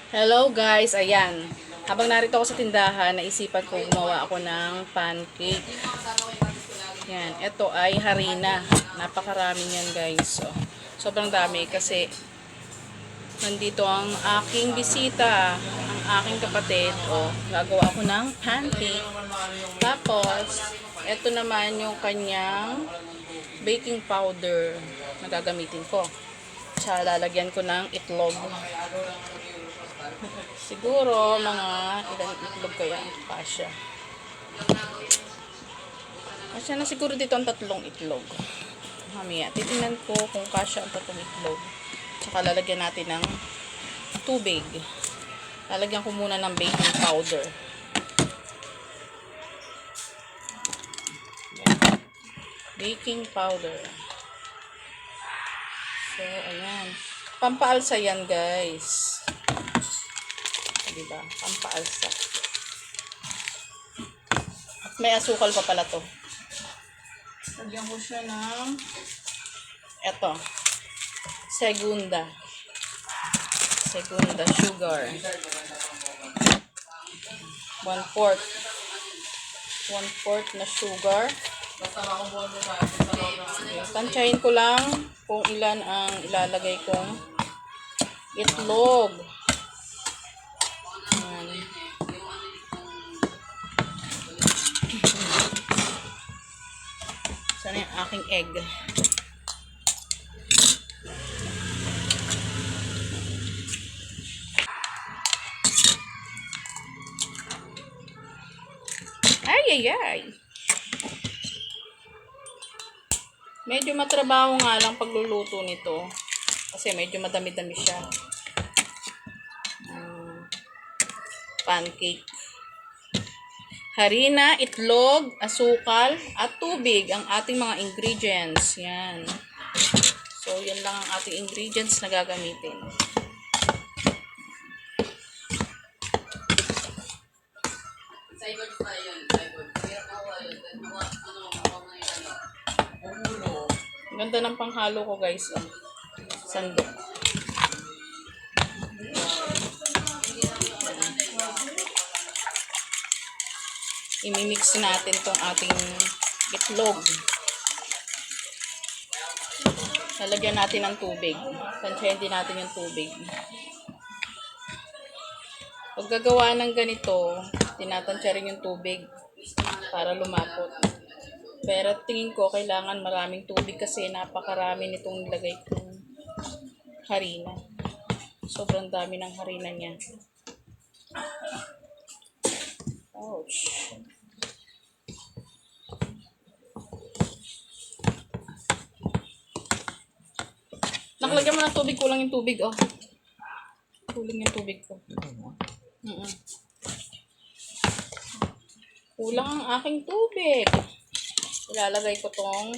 Hello guys, ayan. Habang narito ako sa tindahan, naisipan ko gumawa ako ng pancake. Yan, ito ay harina. Napakarami niyan guys. So, sobrang dami kasi nandito ang aking bisita, ang aking kapatid. Gagawa ako ng pancake. Tapos, ito naman yung kanyang baking powder na gagamitin ko. Tsaka lalagyan ko ng itlog. Siguro mga ilang itlog kaya ang kasya. Kasya na siguro dito ang 3 itlog. Mamaya, titingnan ko kung kasya ang 3 itlog. Tsaka lalagyan natin ng tubig. Lalagyan ko muna ng baking powder. Baking powder. So, ayan. Pampaalsa yan, guys. Diba? Pampaalsa. At may asukal pa pala to. Lagyan ko siya ng eto. Segunda sugar. 1/4 na sugar. Tansyahin ko lang kung ilan ang ilalagay kong itlog. Sana yung aking egg. Ay. Medyo matrabaho nga lang pagluluto nito. Kasi medyo madami-dami siya. Pancake. Harina, itlog, asukal, at tubig ang ating mga ingredients. Yan. So, yan lang ang ating ingredients na gagamitin. Ganda ng panghalo ko guys. Sandok. Imimix natin tong ating itlog. Lalagyan natin ng tubig. Tansyahin din natin yung tubig. Pag gagawa ng ganito, tinatansya rin yung tubig para lumapot. Pero tingin ko kailangan maraming tubig kasi napakarami nitong nilagay kong harina. Sobrang dami ng harina niya. Ouch. Nakalagyan mo ng tubig, kulang yung tubig, oh. Kulang yung tubig ko. Kulang ang aking tubig. Ilalagay ko tong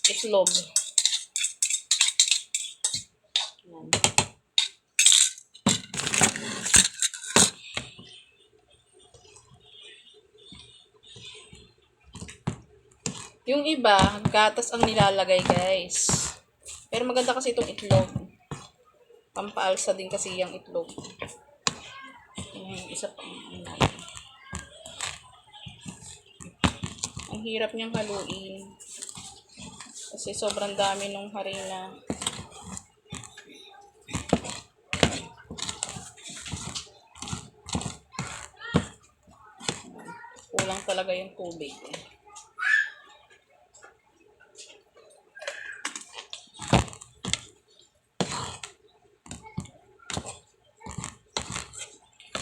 itlog. Yan. Yung iba, gatas ang nilalagay guys. Pero maganda kasi itong itlog. Pampaalsa din kasi yung itlog. Isa pa. Ang hirap niyang haluin. Kasi sobrang dami ng harina. Kulang talaga yung tubig.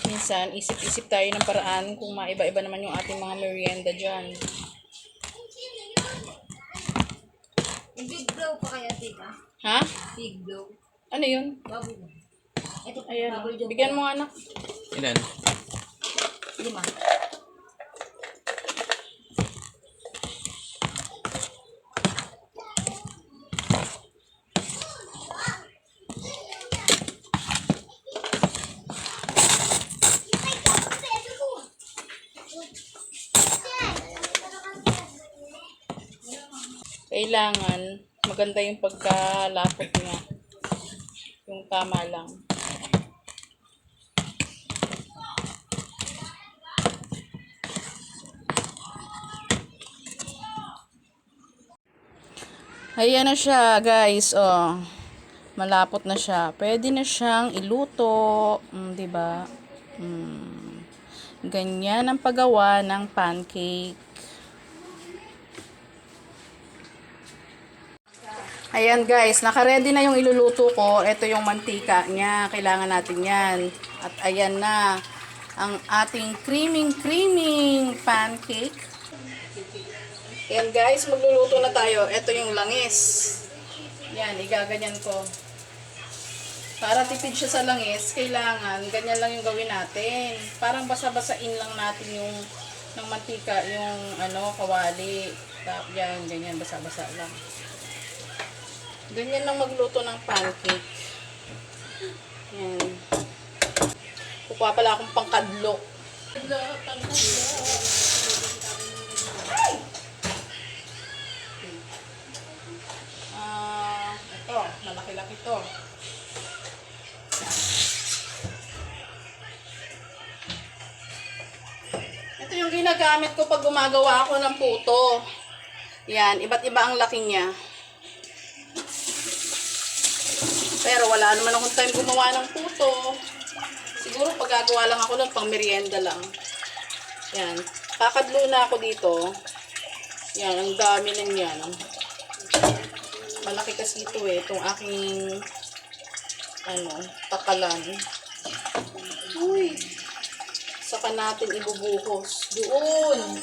Minsan, isip-isip tayo ng paraan kung maiba-iba naman yung ating mga merienda dyan. Big blow pa kaya, tita? Ha? Big blow. Ano yun? Bubble. Ito, Ayan. bubble dyan. Bigyan mo anak. Ilan? 5. Kailangan maganda yung pagkalapot niya. tama lang. Ayan na siya, guys. Oh. Malapot na siya. Pwede na siyang iluto. 'Di ba? Ganyan ang paggawa ng pancake. Ayan guys, naka-ready na yung iluluto ko. Ito yung mantika niya. Kailangan natin yan. At ayan na ang ating creaming pancake. Ayan guys, magluluto na tayo. Ito yung langis. Yan, igaganyan ko. Para tipid siya sa langis, kailangan ganyan lang yung gawin natin. Parang basa-basain lang natin yung ng mantika, yung kawali. Yan, ganyan, basa-basa lang. Ganyan lang magluto ng pancake. Yan. Kukuha pala akong pangkadlo. Ito, malaki-laki to. Ito yung ginagamit ko pag gumagawa ako ng puto. Yan, iba't iba ang laki niya. Pero wala naman akong time gumawa ng puto. Siguro paggagawa lang ako ng pang merienda lang. Yan. Kakadlo na ako dito. Yan, ang dami na yan. Malaki kasi ito itong aking takalan. Uy. Saka natin ibubuhos. Doon.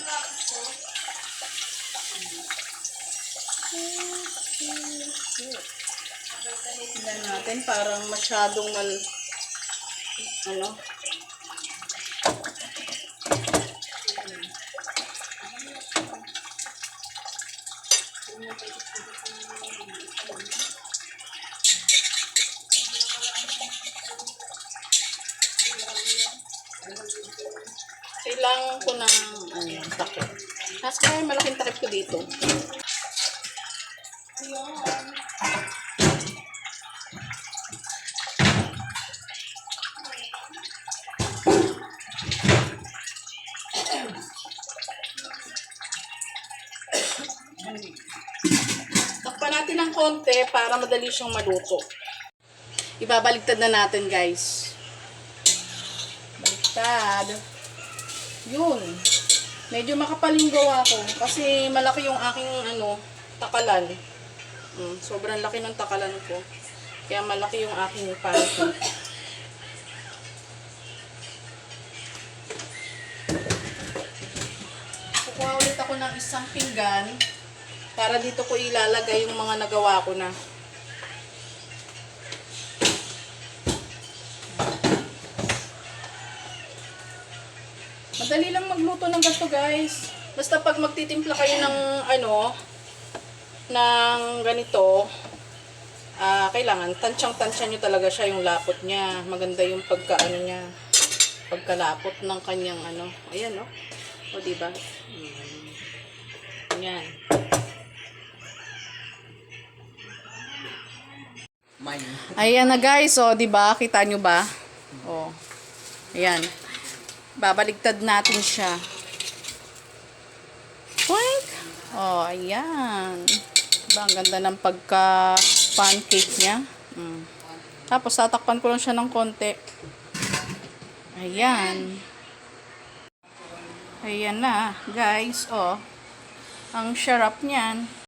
Tignan natin, parang masyadong kailangan ko ng takip. Tapos kaya malaking takip ko dito. Takpan natin ng konti para madali siyang maluto. Ibabaligtad na natin, guys. Baliktad. Yun. Medyo makapaling gawa ko kasi malaki yung aking takalan. Sobrang laki ng takalan ko. Kaya malaki yung aking pancake. Kukuha ulit ako ng isang pinggan para dito ko ilalagay yung mga nagawa ko na. Madali lang magluto ng ganito, guys. Basta pag magtitimpla kayo ng ng ganito, kailangan tansyang-tansya nyo talaga siya, yung lapot niya. Maganda yung niya, pagkalapot ng kanyang ayan, no? O, diba? Ayan. Ayan na, guys. O, diba? Kita nyo ba? O. Ayan. Babaligtad natin siya. Poink! O, ayan. Diba? Ang ganda ng pagka-pancake niya. Tapos, tatakpan ko lang siya ng konti. Ayan. Ayan na, guys. O. Ang sarap niyan.